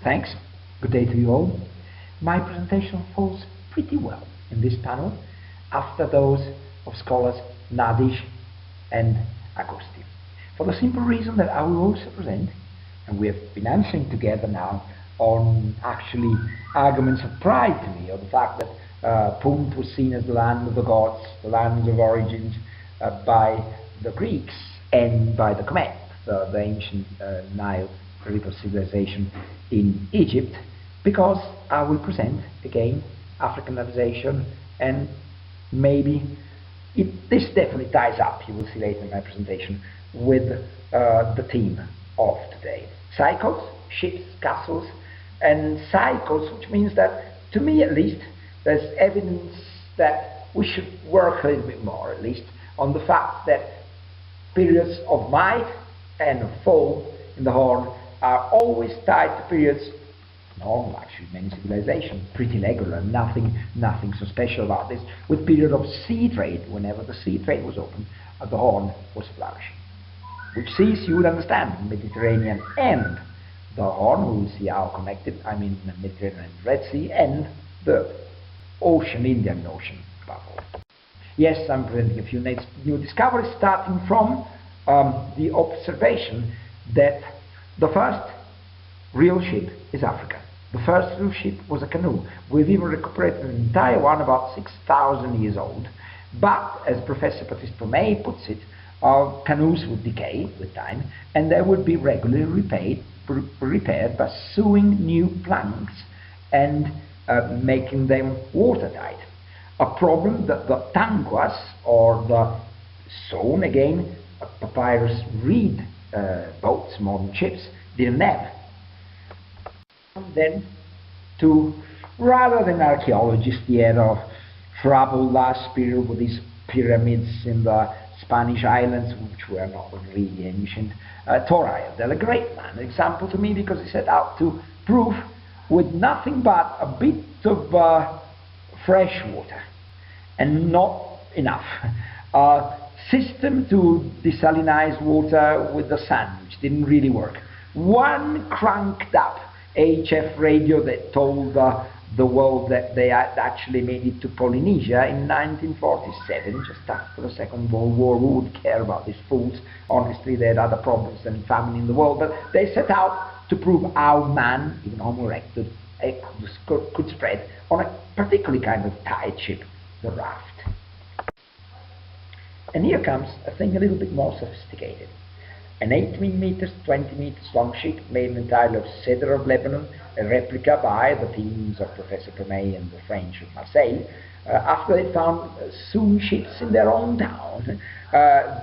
Thanks. Good day to you all. My presentation falls pretty well in this panel after those of scholars Nadish and Agosti. For the simple reason that I will also present, and we have been answering together now on actually arguments of pride to me, of the fact that Punt was seen as the land of the gods, the land of origins by the Greeks and by the Kemet, the ancient Nile river civilization in Egypt, because I will present again Africanization, and maybe this definitely ties up, you will see later in my presentation, with the theme of today. Cycles, ships, castles, and cycles, which means that, to me at least, there's evidence that we should work a little bit more, at least, on the fact that periods of might and of fall in the Horn are always tied to periods, normal actually, many civilizations, pretty regular, nothing so special about this, with period of sea trade. Whenever the sea trade was open, the Horn was flourishing. Which seas you would understand, Mediterranean and the Horn, we will see how connected, I mean the Mediterranean and Red Sea, and the Ocean, Indian Ocean above all. Yes, I'm presenting a few new discoveries, starting from the observation that the first real ship is Africa. The first real ship was a canoe. We've even recuperated an entire one about 6,000 years old. But, as Professor Patrice Pomey puts it, canoes would decay with time, and they would be regularly repaired by sewing new planks and making them watertight. A problem that the tanquas, or the sewn again papyrus reed boats, modern ships, didn't have. Then, to rather than archaeologists, the era of trouble last period with these pyramids in the Spanish islands, which were not really ancient, Torayel, a great man, an example to me, because he set out to prove with nothing but a bit of fresh water and not enough, a system to desalinize water with the sun, which didn't really work. One cranked up HF radio that told the world that they had actually made it to Polynesia in 1947, just after the Second World War. Who would care about these fools? Honestly, they had other problems than famine in the world, but they set out to prove how man, even Homo erectus, could spread on a particularly kind of tight ship, the raft. And here comes a thing a little bit more sophisticated. An 18 meters, 20 meters long ship made entirely of cedar of Lebanon, a replica by the teams of Professor Pomey and the French of Marseille. After they found sewn ships in their own town,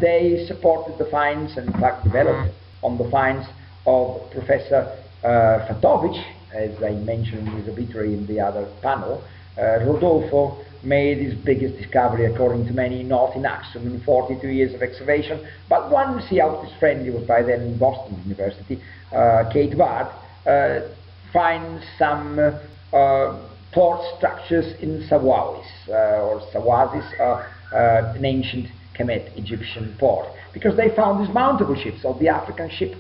they supported the finds, and in fact developed on the finds of Professor Fatovich, as I mentioned in his obituary in the other panel. Rodolfo made his biggest discovery, according to many, not in Axum in 42 years of excavation, but once he helped his friend, he was by then in Boston University, Kate Ward, find some port structures in Sawawis, or Sawazis, an ancient Kemet Egyptian port, because they found these mountable ships, of the African ship,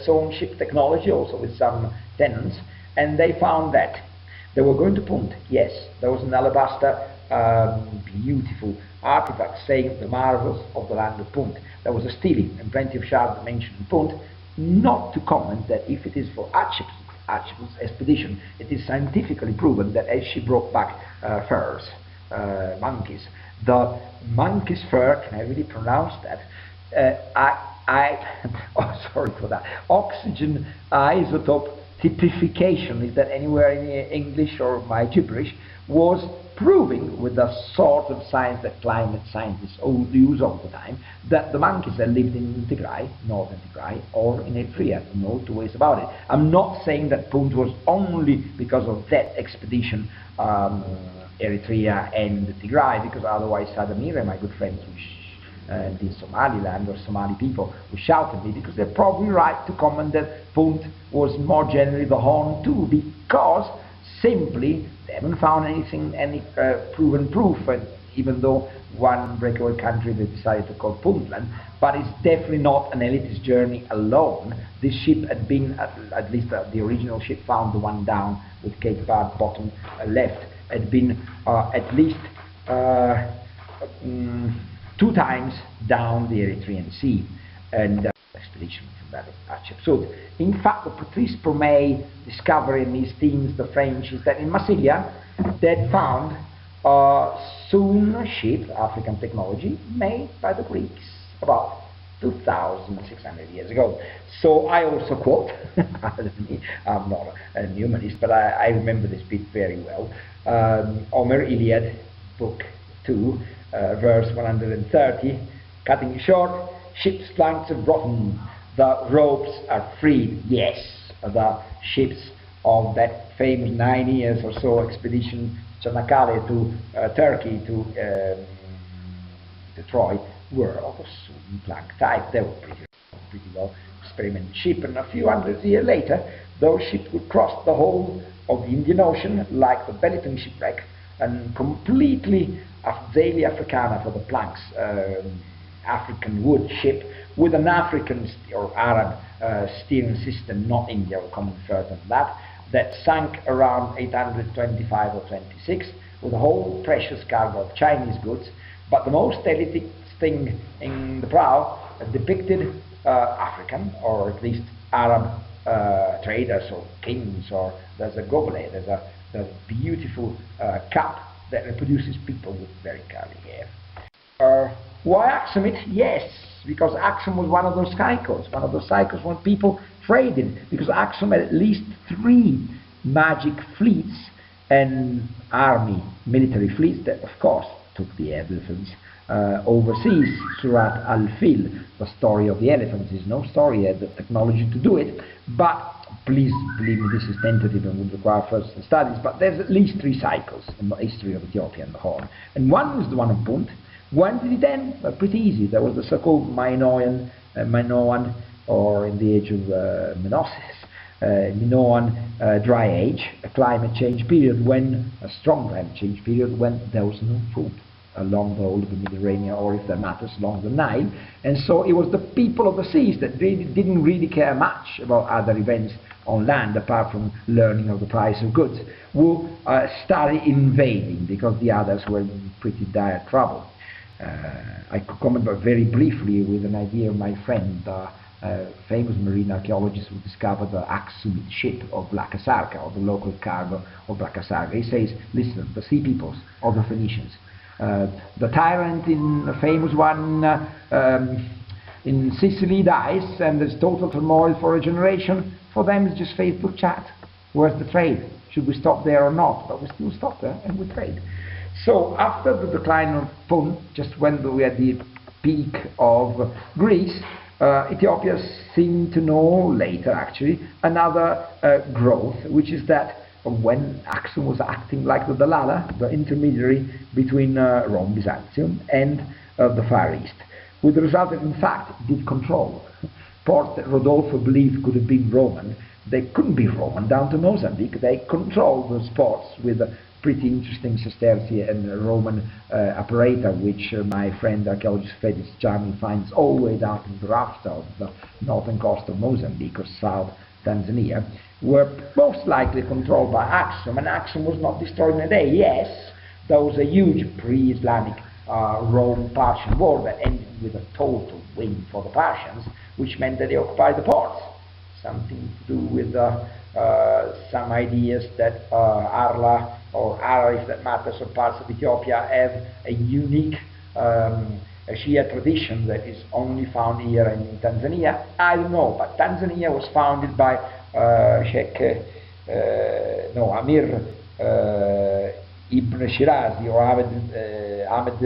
sewn ship technology, also with some tenons, and they found that they were going to Punt. Yes, there was an alabaster, beautiful artifact saying the marvels of the land of Punt. There was a stele and plenty of shards mentioned in Punt, not to comment that if it is for Hatshepsut's expedition, it is scientifically proven that as she brought back furs, monkeys, the monkey's fur, can I really pronounce that? Oh, sorry for that. Oxygen isotope typification, is that anywhere in English or my gibberish, was proving with the sort of science that climate scientists use all the time, that the monkeys that lived in Tigray, northern Tigray, or in Eritrea, no two ways about it. I'm not saying that Punt was only because of that expedition, Eritrea and Tigray, because otherwise Sadamira, my good friends, the Somaliland or Somali people, who shouted at me, because they're probably right to comment that Punt was more generally the Horn too, because simply they haven't found anything, any proven proof, and even though one breakaway country they decided to call Puntland, but it's definitely not an elitist journey alone. This ship had been, at least the original ship found, the one down with Cape Bard bottom left, had been at least 2 times down the Eritrean Sea, and expedition from that ship. So, in fact, the Patrice Pomey discovery and his teams, the French, is that in Massilia they found soon a ship, African technology, made by the Greeks about 2,600 years ago. So I also quote, I'm not a humanist, but I remember this bit very well. Homer, Iliad, book 2, verse 130, cutting it short, ship's planks have rotten, the ropes are freed. Yes, the ships of that famous 9 years or so expedition to Mekele, to Turkey, to Troy, were of a Sudan plank type. They were pretty well experimented ship, and a few hundred years later those ships would cross the whole of the Indian Ocean like the Bellyton shipwreck, and completely Afzeli Africana for the planks, African wood ship with an African or Arab steering system, not India, will comment further on that, that sank around 825 or 26 with a whole precious cargo of Chinese goods. But the most elite thing in the prow depicted African, or at least Arab traders or kings, or there's a goblet, there's a beautiful cap that reproduces people with very curly hair. Why Axumite? Yes, because Axum was one of those cycles when people traded, because Axum had at least 3 magic fleets and military fleets that of course took the elephants overseas. Surat al-Fil, the story of the elephants, is no story yet, the technology to do it, but please believe me, this is tentative and would require further studies, but there's at least 3 cycles in the history of Ethiopia and the Horn, and one was the one of Punt. When did it end? Well, pretty easy. There was the so-called Minoan, or in the age of Minoan dry age, a climate change period, a strong climate change period, when there was no food along the whole of the Mediterranean, or if that matters, along the Nile. And so it was the people of the seas that didn't really care much about other events on land, apart from learning of the price of goods, who started invading, because the others were in pretty dire trouble. I could comment very briefly with an idea of my friend, the famous marine archaeologist who discovered the Axumite ship of Blakasarka, or the local cargo of Blakasarka. He says, listen, the sea peoples of the Phoenicians, the tyrant in the famous one in Sicily dies, and there's total turmoil for a generation. For them it's just Facebook chat. Where's the trade? Should we stop there or not? But we still stop there and we trade. So after the decline of Punt, just when we had the peak of Greece, Ethiopia seemed to know later actually another growth, which is that when Axum was acting like the Dalala, the intermediary between Rome, Byzantium, and the Far East, with the result that in fact it did control ports that Rodolfo believed could have been Roman. They couldn't be Roman down to Mozambique. They controlled those ports with pretty interesting sesterci and Roman apparatus, which my friend archaeologist Felix Chami finds all the way down in the raft of the northern coast of Mozambique or South Tanzania, were most likely controlled by Axum, and Axum was not destroyed in a day. Yes, there was a huge pre-Islamic Rome-Persian war that ended with a total win for the Persians, which meant that they occupied the ports. Something to do with some ideas that Arla, or Ara if that matters, or parts of Ethiopia have a unique Shia tradition that is only found here in Tanzania. I don't know, but Tanzania was founded by Amir Ibn Shirazi, or Ahmed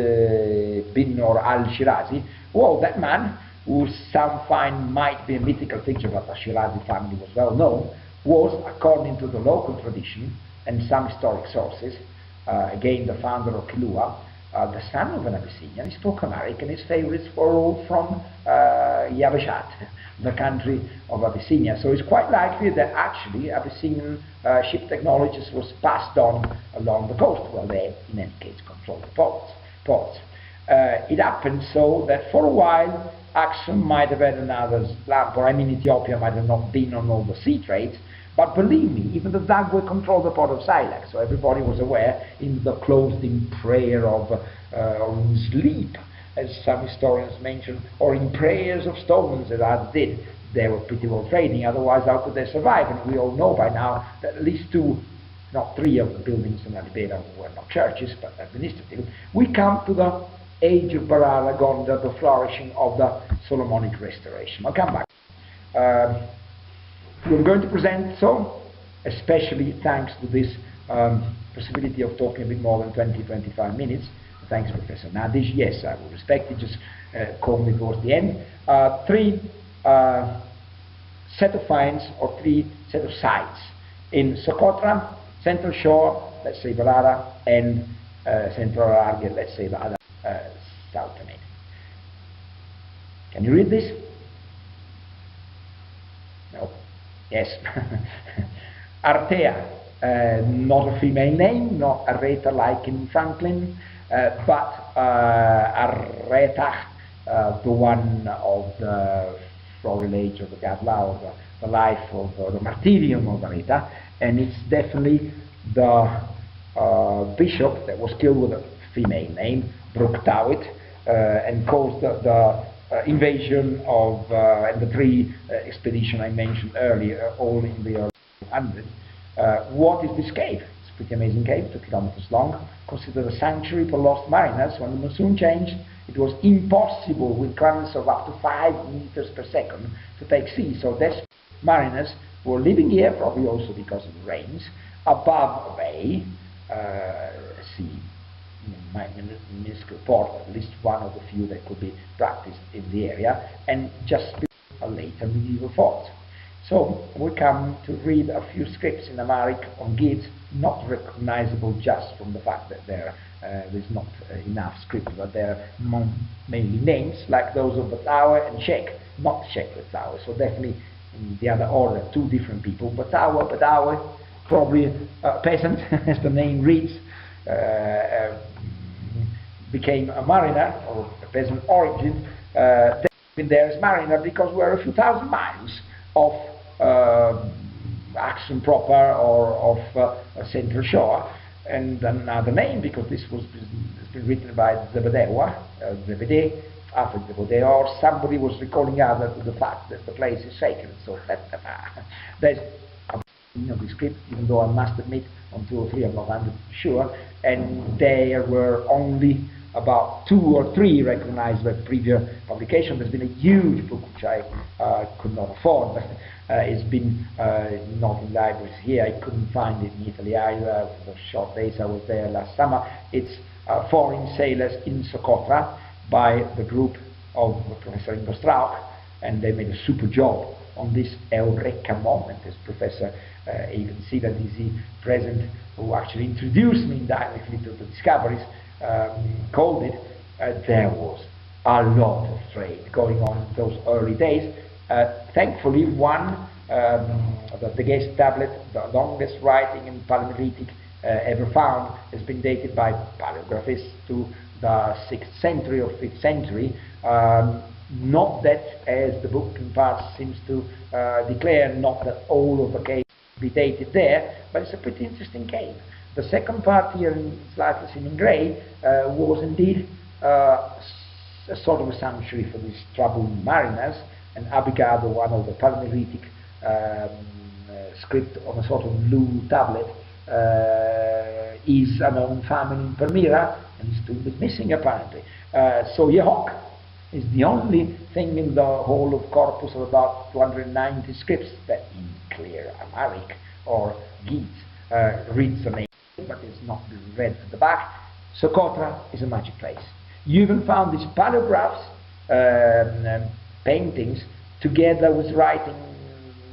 bin or al-Shirazi. Well, that man, who some find might be a mythical figure, but the Shirazi family was well known, was, according to the local tradition and some historic sources, again the founder of Kilua, the son of an Abyssinian. He spoke Amharic, and his favorites were all from Yabashat, the country of Abyssinia. So it's quite likely that actually Abyssinian ship technologies was passed on along the coast, where they in any case controlled the ports. spots. It happened so that for a while Aksum might have had another slump, or I mean Ethiopia might have not been on all the sea trades, but believe me, even the Dagwe controlled the port of Silex, so everybody was aware in the closed-in prayer of, or in sleep, as some historians mention, or in prayers of stones, as Addis did. They were pretty well trading, otherwise how could they survive? And we all know by now that at least two, not three of the buildings in Alibera were not churches, but administrative. We come to the age of Barara Gonda, the flourishing of the Solomonic restoration. I'll come back. We're going to present, so, especially thanks to this possibility of talking a bit more than 20-25 minutes. Thanks, Professor Nadish. Yes, I will respect it. Just call me towards the end. Three set of finds, or three set of sites in Socotra, Central Shore, let's say Barara, and Central Hararge, let's say the other southern end. Can you read this? No. Yes. Artea, not a female name, not Areta like in Franklin, but Areta, the one of the floral age of the Gadla, or the life of the martyrium of Areta, and it's definitely the bishop that was killed with a female name, Bruktawit, and caused the invasion of and the three expedition I mentioned earlier, all in the early 100s. What is this cave? It's a pretty amazing cave, 2 kilometers long, considered a sanctuary for lost mariners. When the monsoon changed, it was impossible with currents of up to 5 meters per second to take sea. So desperate mariners were living here, probably also because of the rains, above a bay, sea, minuscule port, at least one of the few that could be practiced in the area, and just a later medieval fort. So we come to read a few scripts in Amharic on Gids, not recognizable just from the fact that there's not enough script, but they're mainly names like those of Batawa and Shek, not Shek Batawa. So definitely in the other order, two different people. Batawa, probably a peasant, as the name reads, became a mariner, or a peasant origin, been there as mariner because we're a few thousand miles off Aksum proper, or of Central Shore, and another name because this has been written by Zebedewa, Zebede, after Zebede, or somebody was recalling other to the fact that the place is sacred. So there's the script, even though I must admit on 2 or 3 I'm not 100% sure, and there were only about 2 or 3 recognized by previous publication. There's been a huge book which I could not afford, but it's been not in libraries here. I couldn't find it in Italy either for the short days I was there last summer. It's Foreign Sailors in Socotra by the group of Professor Ingo Strauch, and they made a super job on this Eureka moment, as Professor even Siladisi present, who actually introduced me indirectly to the discoveries, called it. There was a lot of trade going on in those early days. Thankfully, the Ge'ez tablet, the longest writing in Paleolithic ever found, has been dated by paleographists to the 6th century or 5th century. Not that, as the book in part seems to declare, not that all of the caves be dated there, but it's a pretty interesting cave. The second part here, slightly seen in grey, was indeed a sort of a sanctuary for these troubled mariners, and Abigado, one of the Paleolithic script on a sort of blue tablet, is a known family in Palmyra, and is still missing apparently. So Yehok is the only thing in the whole of corpus of about 290 scripts that in clear Amharic or Gids reads the name, but it's not been read at the back. Socotra is a magic place. You even found these paleographs, paintings, together with writing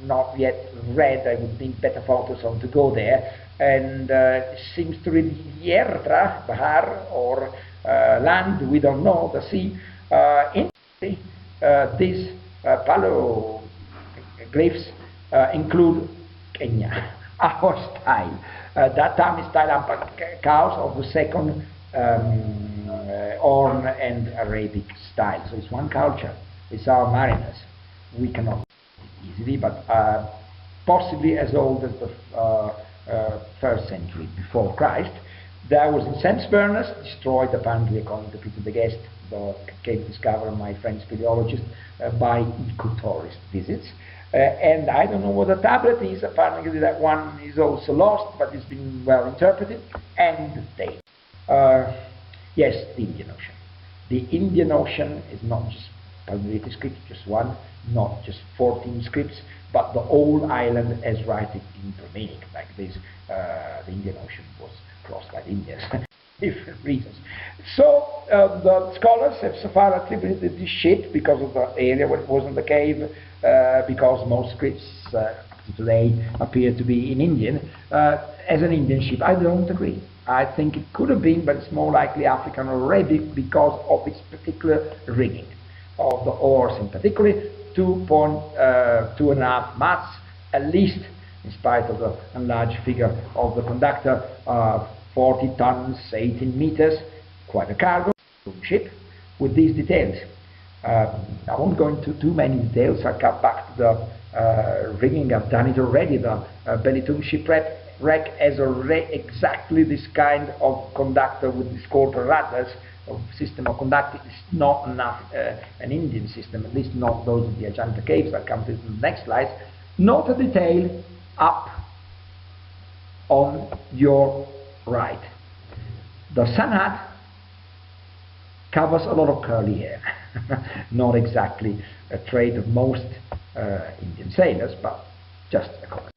not yet read. I would need better photos on to go there, and it seems to read Yertra, Bahar, or land, we don't know, the sea. These paleoglyphs include Kenya, our style. That time is style cows of the second Horn and Arabic style. So it's one culture. It's our mariners. We cannot easily, but possibly as old as the 1st century before Christ. There was incense burners, destroyed apparently, according to Peter the Guest, the cave discoverer, my French speleologist, by eco-tourist visits. And I don't know what a tablet is. Apparently that one is also lost, but it's been well interpreted. And they. Yes, the Indian Ocean. The Indian Ocean is not just Paleolithic scripts, just one, not just 14 scripts, but the whole island as written in Romanic, like this. The Indian Ocean was crossed by the Indians, different reasons. So the scholars have so far attributed this ship because of the area where it was in the cave, because most scripts today appear to be in Indian, as an Indian ship. I don't agree. I think it could have been, but it's more likely African or Arabic because of its particular rigging, of the oars in particular, 2.5 masts, at least, in spite of the enlarged figure of the conductor, 40 tons, 18 meters, quite a cargo ship with these details. I won't go into too many details. I'll cut back to the rigging. I've done it already. The Belitung shipwreck has exactly this kind of conductor with these quarter rudders, of system of conducting. It's not enough an Indian system, at least not those of the Ajanta caves. I'll come to it in the next slides. Note a detail up on your right. The sun hat covers a lot of curly hair. Not exactly a trait of most Indian sailors, but just a comment.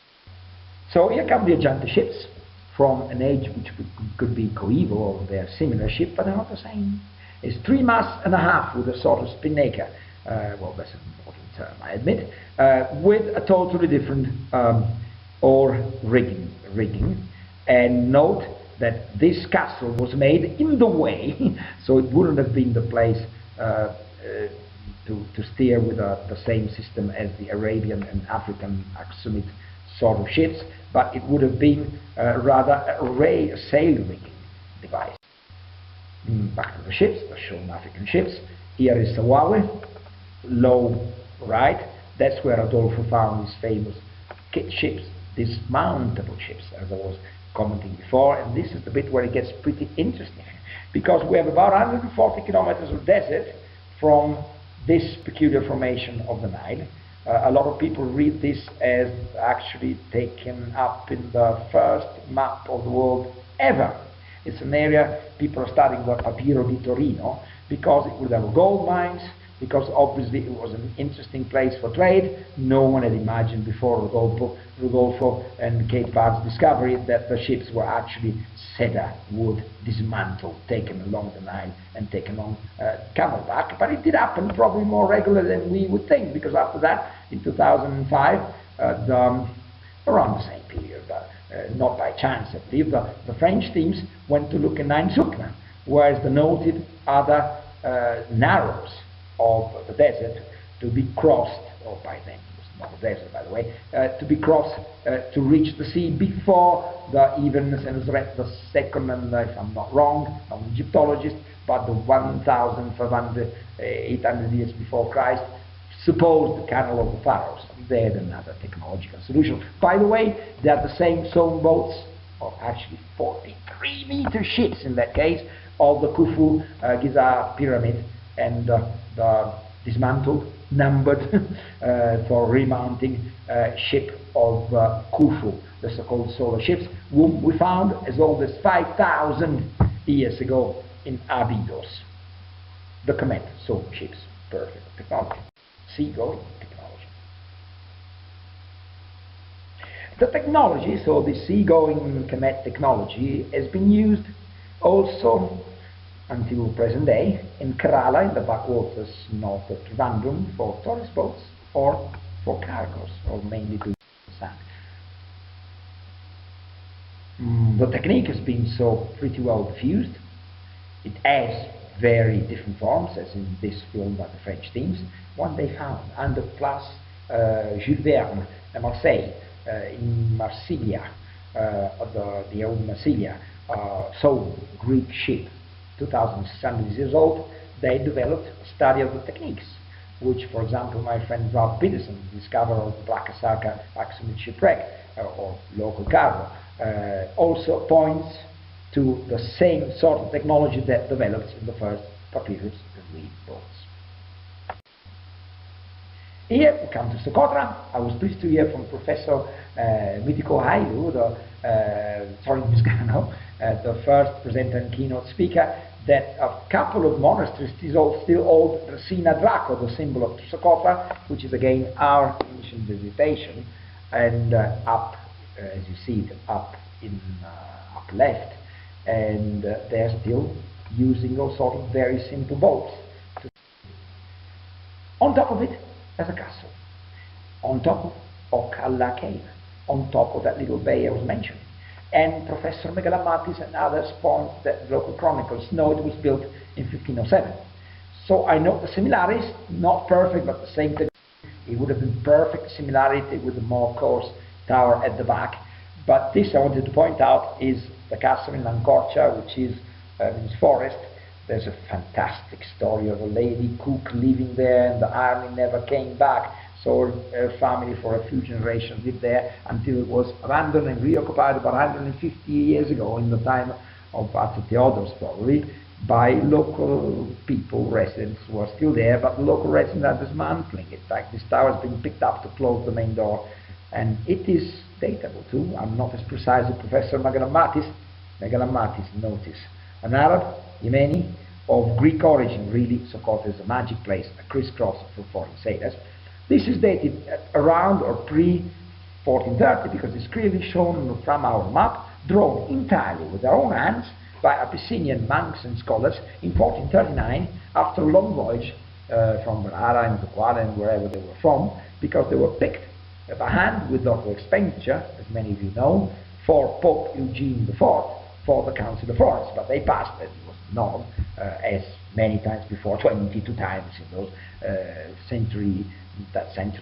So here come the Ajanta ships, from an age which could be coeval, or they're similar ship, but they're not the same. It's 3.5 masts with a sort of spinnaker. Well, that's an important term, I admit, with a totally different oar rigging. And note that this castle was made in the way, so it wouldn't have been the place to steer with the same system as the Arabian and African Aksumite sort of ships, but it would have been rather a sail rigging device. Back to the ships, the shown African ships. Here is Sawawe, low right. That's where Adolfo found his famous kit ships, dismountable ships, as I was commenting before. And this is the bit where it gets pretty interesting, because we have about 140 kilometers of desert from this peculiar formation of the Nile. A lot of people read this as actually taken up in the first map of the world ever. It's an area people are studying, the Papiro di Torino, because it would have gold mines, because obviously it was an interesting place for trade. No one had imagined before Rodolfo and Cape Verd's discovery that the ships were actually cedar wood, dismantled, taken along the Nile and taken on camelback. But it did happen probably more regular than we would think, because after that, in 2005, around the same period, not by chance I believe, the French teams went to look in Nain Sukna, whereas the noted other narrows of the desert to be crossed, or by then it was not a desert by the way, to be crossed to reach the sea before even Senusret the second, and if I'm not wrong, I'm an Egyptologist, but the 1,500, 800 years before Christ, supposed the Canal of the Pharaohs. They had another technological solution. By the way, they are the same stone boats, or actually 43-meter ships in that case, of the Khufu Giza pyramid, and the dismantled, numbered for remounting ship of Khufu, the so-called solar ships, whom we found as old as 5,000 years ago in Abydos. The Comet solar ships, perfect technology, seagoing technology. The technology, so the seagoing Comet technology, has been used also until present day in Kerala, in the backwaters north of Trivandrum, for tourist boats or for cargoes, or mainly to sand. The technique has been so pretty well diffused. It has very different forms, as in this film by the French teams. One they found under Place Jules Verne at Marseille, in Marsilia, the old Marsilia, so Greek ship, 2,600 years old, they developed a study of the techniques, which, for example, my friend Ralph Peterson discovered of the Blackasaca Axumit shipwreck or local cargo, also points to the same sort of technology that developed in the first papyrus that we boats. Here we come to Socotra. I was pleased to hear from Professor Mitiko Hailu, the first presenter and keynote speaker, that a couple of monasteries still hold Resina Draco, the symbol of Socotra, which is again our ancient visitation, and up, as you see it, up left, and they're still using all sort of very simple boats. On top of it, there's a castle. On top of Okalla Cave, on top of that little bay I was mentioning. And Professor Megalamatis and others point that local chronicles know it was built in 1507. So I know the similarities, not perfect, but the same thing. It would have been perfect similarity with the more coarse tower at the back. But this I wanted to point out is the castle in Lancorcia, which is in this forest. There's a fantastic story of a lady cook living there, and the army never came back. So her family for a few generations lived there until it was abandoned and reoccupied about 150 years ago, in the time of Pater Theodorus probably, by local people, residents who are still there, but the local residents are dismantling it. In fact, this tower has been picked up to close the main door, and it is datable too. I'm not as precise as Professor Megalamatis. Notice. An Arab, Yemeni, of Greek origin, really. Socotra is a magic place, a crisscross for foreign sailors. This is dated at around or pre-1430 because it's clearly shown from our map, drawn entirely with their own hands by Abyssinian monks and scholars in 1439 after a long voyage from Barara and Socotra and wherever they were from, because they were picked by hand with little expenditure, as many of you know, for Pope Eugene IV for the Council of Florence. But they passed, as it was known, as many times before, 22 times in those century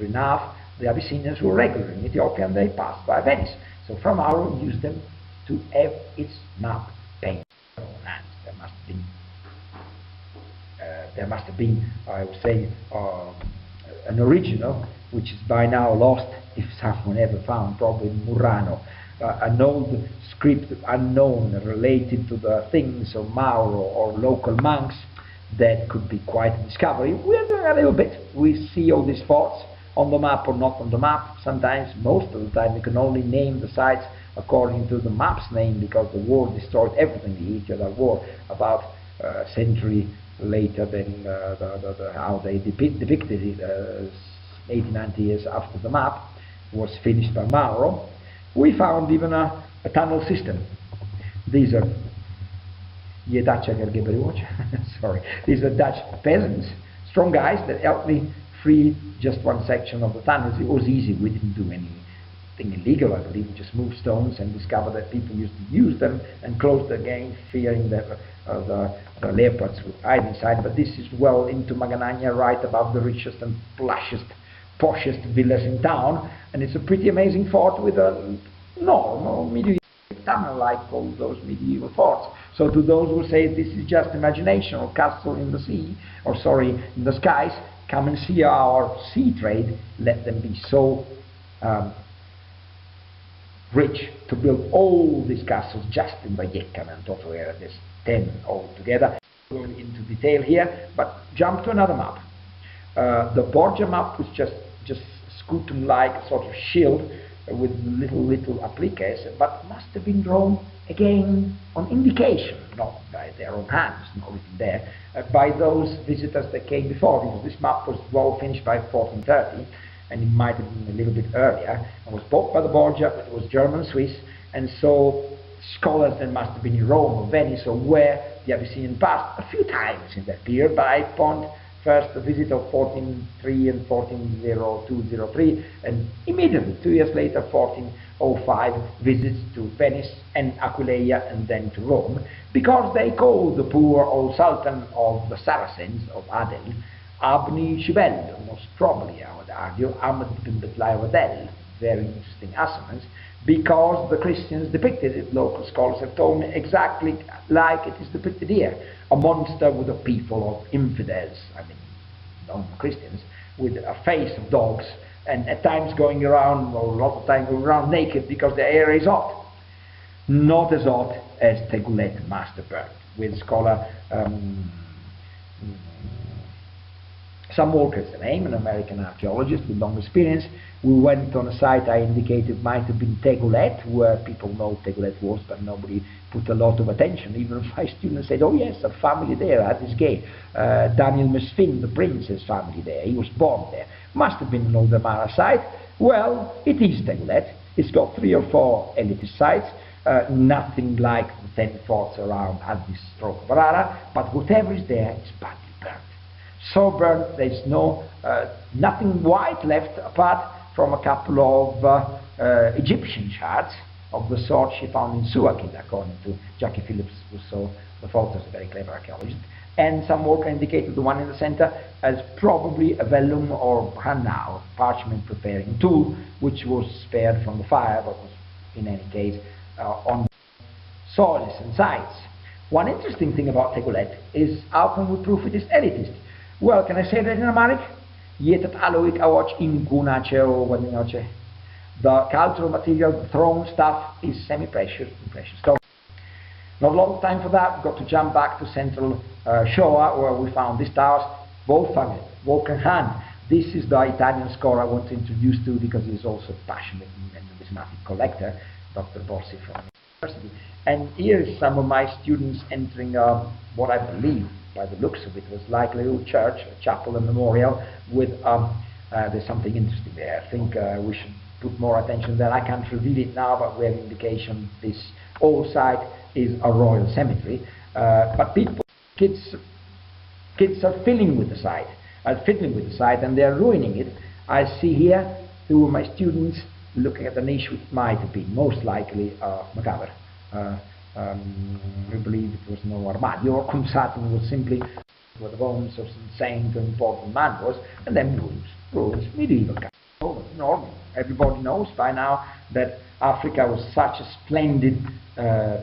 and a half, the Abyssinians were regular in Ethiopia and they passed by Venice. So from our we used them to have its map painted on hands. There must have been, I would say, an original, which is by now lost, if someone ever found, probably in Murano, an old script unknown related to the things of Mauro or local monks. That could be quite a discovery. We are doing a little bit. We see all these forts on the map or not on the map. Sometimes, most of the time, we can only name the sites according to the map's name, because the war destroyed everything. The Ethiopia war, about a century later than how they depicted it, 80, 90 years after the map was finished by Mauro. We found even a tunnel system. These are sorry, these are Dutch peasants, strong guys that helped me free just one section of the tunnels. It was easy. We didn't do anything illegal, I believe. We just moved stones and discovered that people used to use them and closed again, fearing that the leopards would hide inside. But this is well into Maganagna, right above the richest and poshest villas in town, and it's a pretty amazing fort with a normal medieval tunnel like all those medieval forts. So to those who say this is just imagination or castle in the sea, or sorry, in the skies, come and see our sea trade. Let them be so rich to build all these castles just in Vallecca and Toto area. There's 10 altogether. Going into detail here, but jump to another map. The Borgia map was just scutum-like sort of shield with little appliques, but must have been drawn again on indication, not by their own hands, not written there, by those visitors that came before, because this map was well finished by 1430, and it might have been a little bit earlier, and was bought by the Borgia, but it was German-Swiss, and so scholars that must have been in Rome or Venice or where the Abyssinian passed a few times in that period, but I point first the visit of 1403 and 140203, and immediately 2 years later 1405 visits to Venice and Aquileia and then to Rome, because they called the poor old sultan of the Saracens of Adel Abni Cibello, most probably I would argue Ahmed bin Betlai Wadel, very interesting assonance, because the Christians depicted it, local scholars have told me, exactly like it is depicted here. A monster with a people of infidels, I mean, non-Christians, with a face of dogs, and at times going around, or a lot of times going around naked because the air is hot. Not as hot as Tegulet must have burned, with scholar Sam Walker is the name, an American archaeologist with long experience. We went on a site I indicated might have been Tegulet, where people know Tegulet was, but nobody put a lot of attention. Even my students said, oh yes, a family there, Addis gay. Daniel Mesfin, the prince's family there, he was born there. Must have been an older Mara site. Well, it is Tegulet. It's got 3 or 4 elitist sites, nothing like the 10 forts around Addis stroke Barara, but whatever is there is badly burnt. So burnt, there's nothing white left apart from a couple of Egyptian shards of the sort she found in Suakid, according to Jackie Phillips, who saw the photos, a very clever archaeologist. And some work indicated the one in the center as probably a vellum or hanau, parchment preparing tool, which was spared from the fire, but was in any case on soils and sites. One interesting thing about Tegulet is how can we prove it is elitist? Well, can I say that in Amharic? Yetet aloik awach inkunache or wadinoche. The cultural material, the thrown stuff, is semi-precious and precious stone. Not a lot of time for that. We've got to jump back to central Shoa, where we found these towers, Wolfgang hand. This is the Italian scholar I want to introduce to because he's also a passionate and numismatic collector, Dr. Borsi from the university. And here is some of my students entering what I believe, by the looks of it, was likely a church, a chapel, a memorial, with there's something interesting there. I think we should put more attention there. I can't reveal it now, but we have indication this old site is a royal cemetery. But kids are fiddling with the site, and they're ruining it. I see here 2 of my students looking at the niche, which might have been most likely macabre. We believe it was no armadio or consatin, was simply where the bones of some saint or important man was, and then ruins, medieval castle, normal. Everybody knows by now that Africa was such a splendid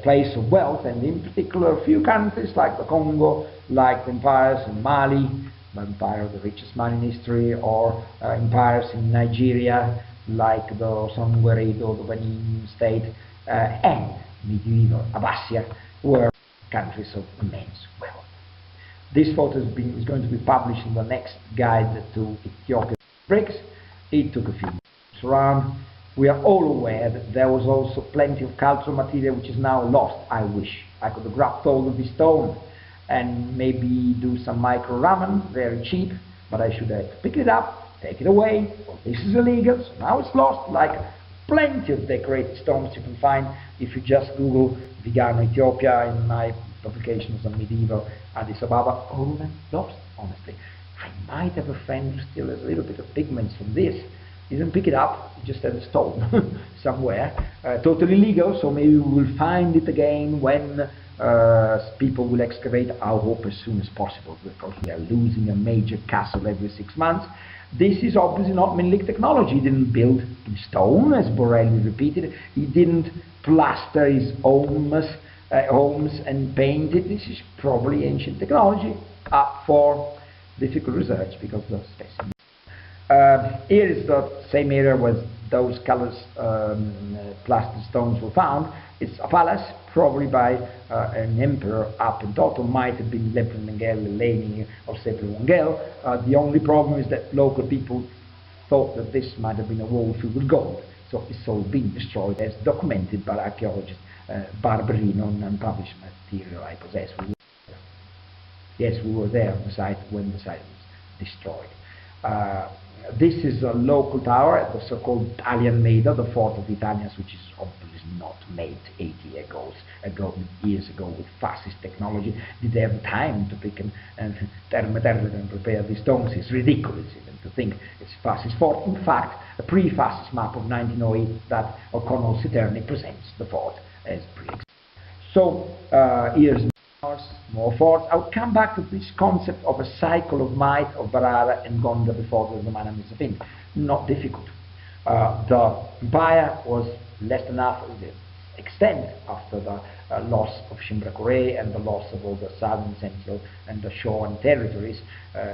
place of wealth, and in particular a few countries like the Congo, like the empires in Mali, the empire, the richest man in history, or empires in Nigeria, like the Songweredo, the Benin state, and medieval Abbasia, were countries of immense wealth. This photo is going to be published in the next guide to Ethiopia bricks. It took a few months around. We are all aware that there was also plenty of cultural material which is now lost. I wish I could have grabbed hold of this stone and maybe do some micro ramen, very cheap, but I should have picked it up, take it away. Well, this is illegal, so now it's lost, like plenty of decorated stones you can find if you just Google Vigano, Ethiopia, in my publications on medieval Addis Ababa. All of them lost, honestly. I might have a friend who still has a little bit of pigments from this. He didn't pick it up, he just had a stone somewhere. Totally legal, so maybe we will find it again when people will excavate. I hope as soon as possible, because we are losing a major castle every 6 months. This is obviously not Menelik technology. He didn't build in stone, as Borelli repeated. He didn't plaster his homes and paint it. This is probably ancient technology, up for difficult research because of the specimen. Here is the same area where those colors plastered stones were found. It's a palace, probably by an emperor up in Toto. Might have been Lepre Leni or Sepre Wangel. The only problem is that local people thought that this might have been a wall filled with gold. So it's all been destroyed, as documented by archaeologist Barberino, on unpublished material I possess. Yes, we were there on the site when the site was destroyed. This is a local tower, the so-called Italian Maida, the fort of the Italians, which is obviously not made 80 years ago with fascist technology. Did they have time to pick and prepare these stones? It's ridiculous even to think it's a fascist fort. In fact, a pre-fascist map of 1908 that O'Connell Citerni presents the fort as pre-existing. So here's more forts. I would come back to this concept of a cycle of might of Barara and Gonda before the Romana Mizafin. Not difficult. The empire was less than half of the extent after the loss of Shimbrakure and the loss of all the southern, central, and the Shoan territories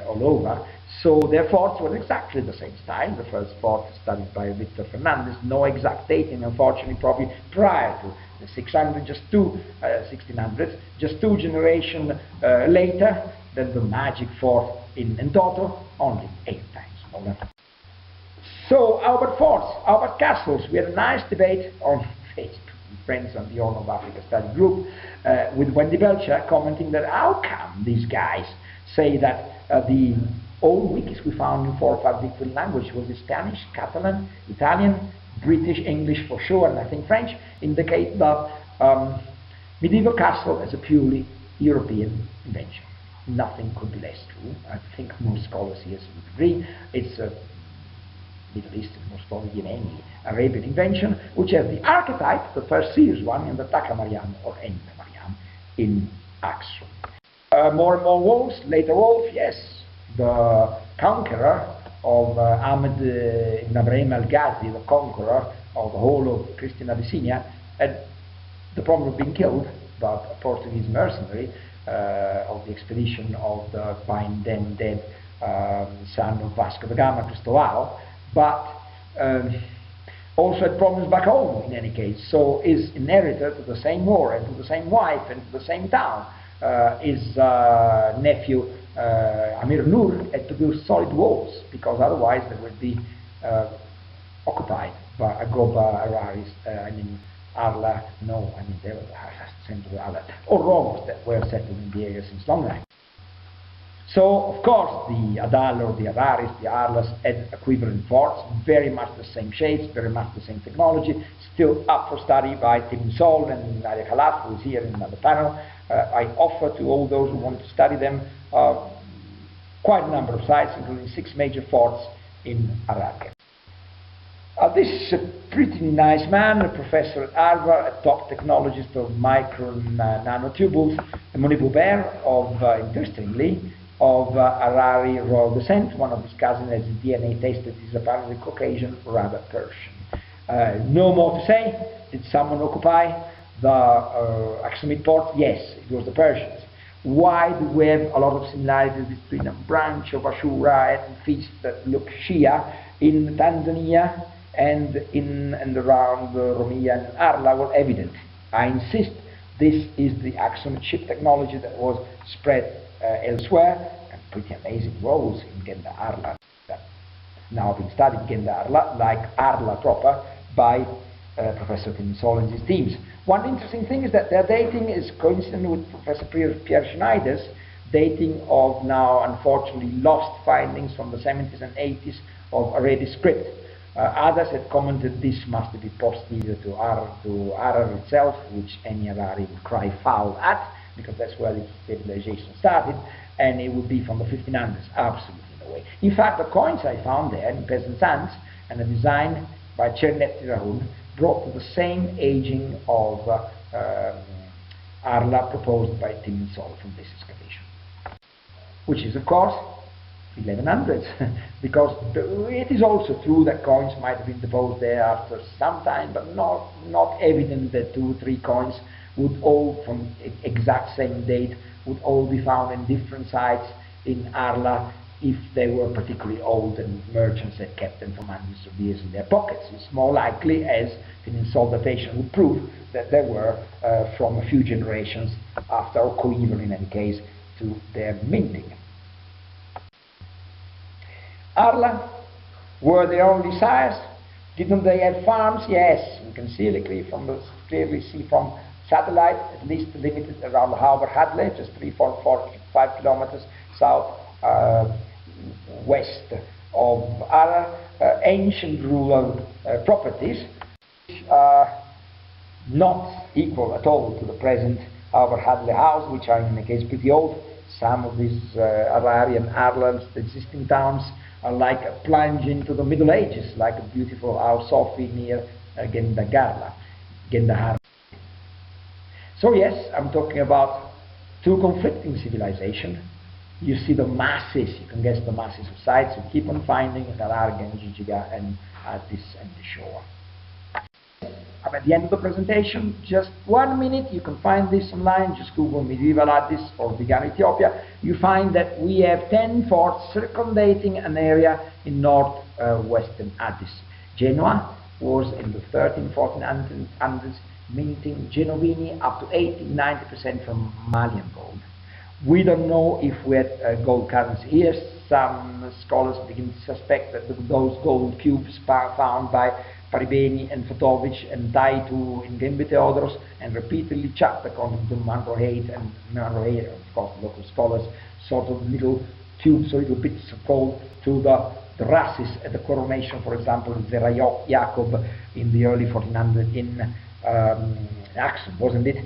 all over. So their forts were exactly the same style. The first fort studied by Victor Fernandez, no exact dating, unfortunately, probably prior to the 600, 1600s, just two generations later than the magic fort in Entoto, only 8 times smaller. So Albert forts, Albert castles. We had a nice debate on Facebook, friends on the Horn of Africa study group, with Wendy Belcher commenting that how come these guys say that the old wikis we found in 4 or 5 different languages, was it Spanish, Catalan, Italian, British, English for sure, and I think French, indicate that medieval castle is a purely European invention. Nothing could be less true. I think most scholars here would agree. It's a Middle Eastern, most probably Yemeni, Arabian invention, which has the archetype, the first serious one, in the Taka Mariam or Enta Mariam in Aksum. More and more wolves, later wolf, yes, the conqueror of Ahmed ibn Ibrahim al-Ghazi, the conqueror of the whole of Christian Abyssinia, had the problem of being killed by a Portuguese mercenary of the expedition of the by then dead son of Vasco da Gama, Cristóbal, but also had problems back home in any case. So is inherited to the same war and to the same wife and to the same town. His nephew Amir Nur had to build solid walls because otherwise they would be occupied by Agoba, Araris, Arla, no, they were central Arla, or Romans that were settled in the area since long time. So, of course, the Adal or the Araris, the Arlas had equivalent forts, very much the same shapes, very much the same technology, still up for study by Tim Sol and Nadia Khalaf, who is here in the panel. I offer to all those who want to study them quite a number of sites, including 6 major forts in Hararge. This is a pretty nice man, a professor at Harvard, a top technologist of micro nanotubules, Monique Baer of, interestingly, of Harari royal descent. One of his cousins has his DNA tested, is apparently Caucasian, rather Persian. No more to say. Did someone occupy the Aksumite port? Yes, it was the Persians. Why do we have a lot of similarities between a branch of Ashura and feasts that look Shia in Tanzania and in and around Romia and Arla? Well, evident. I insist this is the Aksumite ship technology that was spread elsewhere, and pretty amazing roads in Genda Arla that now being studied Genda Arla, like Arla proper, by Professor Tim Sol and his teams. One interesting thing is that their dating is coincident with Professor Pierre Schneider's dating of now unfortunately lost findings from the 70s and 80s of Addis script. Others had commented this must be posterior to Harar itself, which any Harari would cry foul at, because that's where the civilization started, and it would be from the 1500s. Absolutely no way. In fact, the coins I found there in peasants' hands and a design by Cernetti Rahun brought to the same aging of Arla proposed by Tim and Sol from this excavation, which is, of course, 1100s, because it is also true that coins might have been deposed there after some time, but not evident that 2 or 3 coins would all, from exact same date, would all be found in different sites in Arla if they were particularly old and merchants had kept them for hundreds of years in their pockets. It's more likely, as Sol datation would prove, that they were from a few generations after, or coeval in any case, to their minting. Arla were their only sires. Didn't they have farms? Yes, you can clearly see from satellite, at least limited around the harbor Hadley, just 3, 4, 5 kilometers south west of Ara, ancient rural properties, which are not equal at all to the present harbor Hadley house, which are in any case pretty old. Some of these Ararian Arlands, the existing towns, are like a plunge into the Middle Ages, like a beautiful house Sophie near Gendahar. So yes, I'm talking about 2 conflicting civilizations, You see the masses, you can guess the masses of sites, you keep on finding Hararge and Jijiga and Addis and the Shoa. I'm at the end of the presentation, just 1 minute, you can find this online, just Google medieval Addis or began Ethiopia. You find that we have 10 forts circumdating an area in northwestern Addis. Genoa was in the 13th, 1400s, minting Genovini up to 80-90% from Malian gold. We don't know if we had gold currency here. Some scholars begin to suspect that those gold cubes found by Paribeni and Fotovich and Taitu in Gembe Theodoros and repeatedly chucked according to Manrohate and Manrohate, of course, local scholars, sort of little cubes or little bits of gold to the rasses at the coronation, for example, Zera Jacob in the early 1400s in Aksum, wasn't it?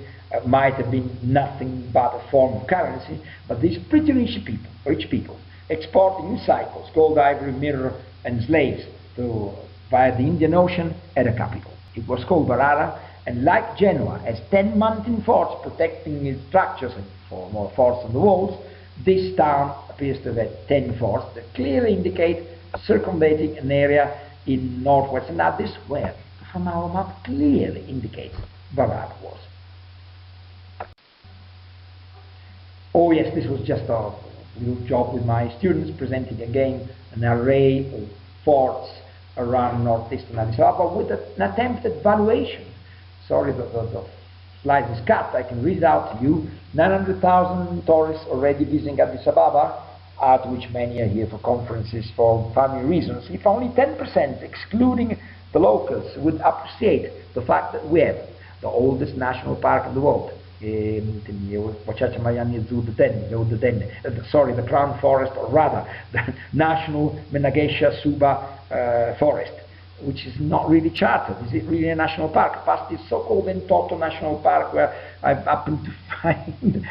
Might have been nothing but a form of currency, but these pretty rich people, exporting in cycles gold, ivory, mirror, and slaves via the Indian Ocean had a capital. It was called Barara, and like Genoa has 10 mountain forts protecting its structures and for more forts on the walls, this town appears to have 10 forts that clearly indicate circumventing an area in northwestern Addis where, from our map, clearly indicates Barara was. Oh yes, this was just a little job with my students, presenting again an array of forts around northeastern Addis Ababa with an attempted valuation. Sorry, the slide is cut, I can read it out to you. 900,000 tourists already visiting Addis Ababa, out of which many are here for conferences for family reasons. If only 10%, excluding the locals, would appreciate the fact that we have the oldest national park in the world. Sorry, the Crown Forest, or rather the National Menagesha Suba Forest, which is not really chartered. Is it really a national park? Past this so-called Entoto National Park, where I've happened to find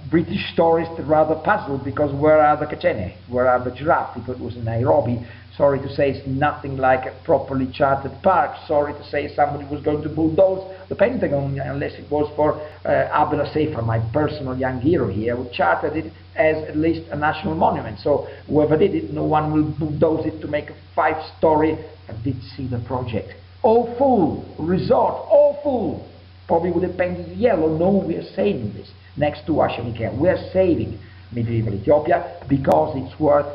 British tourists rather puzzled because where are the Kachene? Where are the giraffe? Because it was in Nairobi. Sorry to say, it's nothing like a properly chartered park. Sorry to say, somebody was going to bulldoze the Pentagon, unless it was for Abdullah Sefer, my personal young hero here, who chartered it as at least a national monument. So whoever did it, no one will bulldoze it to make a 5-story. I did see the project. All full, resort, all full. Probably would have painted yellow. No, we are saving this. Next to Oceanic, we are saving medieval Ethiopia because it's worth,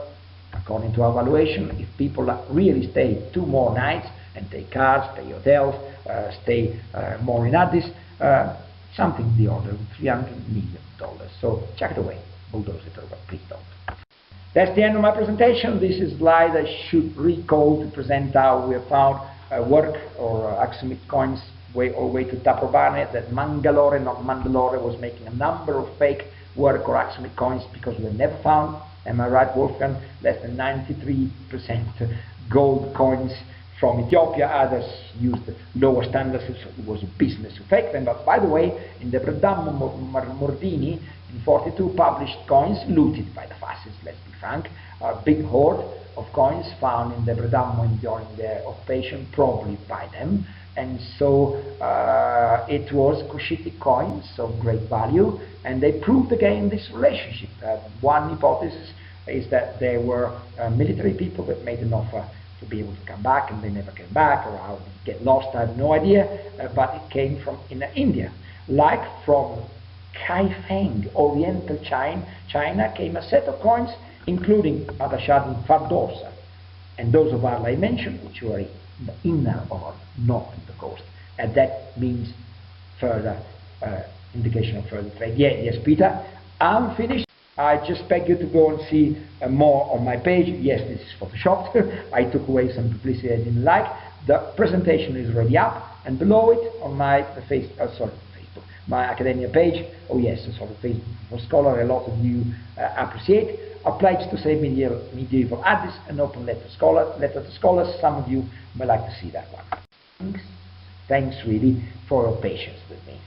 according to our evaluation, if people really stay 2 more nights and take cars, pay hotels, stay more in Addis, something in the order of $300 million. So check it away, bulldoze it over, please don't. That's the end of my presentation. This is a slide I should recall to present how we have found work or Aksumite coins all the way to Taprobane, that Mangalore, not Mandalore, was making a number of fake work or Aksumite coins because we were never found. Am I right, Wolfgang? Less than 93% gold coins from Ethiopia. Others used lower standards, so it was a business to fake them. But by the way, in the Bredammo Mordini, in 42 published coins looted by the fascists, let's be frank, a big hoard of coins found in the Bredammo during their occupation, probably by them. And so it was Cushitic coins of great value, and they proved again this relationship. One hypothesis is that there were military people that made an offer to be able to come back, and they never came back, or how they get lost, I have no idea, but it came from India. Like from Kaifeng, Oriental China, came a set of coins, including Adashad and Fardorsa, and those of Arla I mentioned, which were in the inner or north of the coast, and that means further indication of further trade. Yes, Peter, I'm finished. I just beg you to go and see more on my page. Yes, this is photoshopped. I took away some publicity I didn't like. The presentation is already up, and below it on my Facebook, my academia page. Oh yes, sort of Facebook for Scholar. A lot of you appreciate. A pledge to save medieval Addis, an open letter to scholars. Some of you may like to see that one. Thanks really for your patience with me.